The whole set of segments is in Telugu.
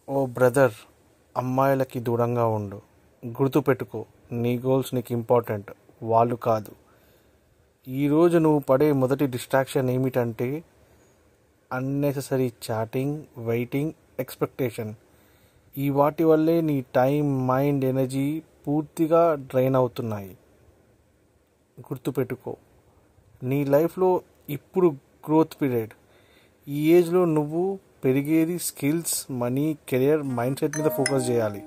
ఓ బ్రదర్, అమ్మాయిలకి దూరంగా ఉండు. గుర్తుపెట్టుకో, నీ గోల్స్ నీకు ఇంపార్టెంట్, వాళ్ళు కాదు. ఈరోజు నువ్వు పడే మొదటి డిస్ట్రాక్షన్ ఏమిటంటే అన్నెసెసరీ చాటింగ్, వెయిటింగ్, ఎక్స్పెక్టేషన్. ఈ వాటి వల్లే నీ టైం, మైండ్, ఎనర్జీ పూర్తిగా డ్రైన్ అవుతున్నాయి. గుర్తుపెట్టుకో, నీ లైఫ్లో ఇప్పుడు గ్రోత్ పీరియడ్. ఈ ఏజ్లో నువ్వు పెరిగేది skills, money, career, mind set మీద ఫోకస్ చేయాలి.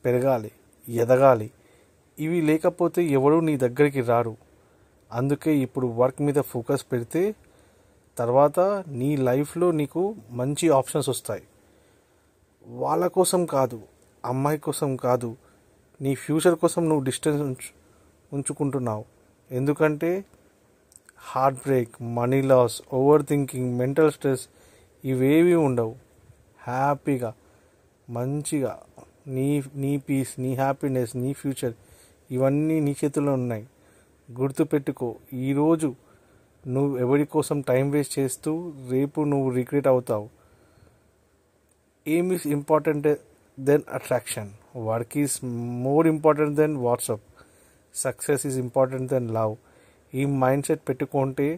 పెరగాలి, ఎదగాలి. ఇవి లేకపోతే ఎవరు నీ దగ్గరికి రారు. అందుకే ఇప్పుడు వర్క్ మీద ఫోకస్ పెడితే తర్వాత నీ లైఫ్లో నీకు మంచి ఆప్షన్స్ వస్తాయి. వాళ్ళ కోసం కాదు, అమ్మాయి కోసం కాదు, నీ ఫ్యూచర్ కోసం నువ్వు డిస్టెన్స్ ఉంచుకుంటున్నావు. ఎందుకంటే heart break, money loss, over thinking, mental stress ఇవేవి ఉండవు. హ్యాపీగా, మంచిగా నీ నీ పీస్, నీ హ్యాపీనెస్, నీ ఫ్యూచర్ ఇవన్నీ నీ చేతుల్లో ఉన్నాయి. గుర్తుపెట్టుకో, ఈరోజు నువ్వు ఎవరి కోసం టైం వేస్ట్ చేస్తూ రేపు నువ్వు రిగ్రెట్ అవుతావు. Aim is important than attraction. Work is more important than WhatsApp. Success is important than love. ఈ మైండ్ సెట్ పెట్టుకుంటే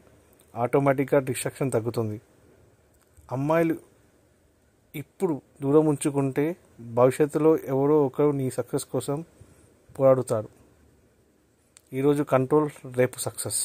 ఆటోమేటిక్గా డిస్ట్రాక్షన్ తగ్గుతుంది. అమ్మాయిలు ఇప్పుడు దూరం ఉంచుకుంటే భవిష్యత్తులో ఎవరో ఒకరు నీ సక్సెస్ కోసం పోరాడుతారు. ఈరోజు కంట్రోల్, రేపు సక్సెస్.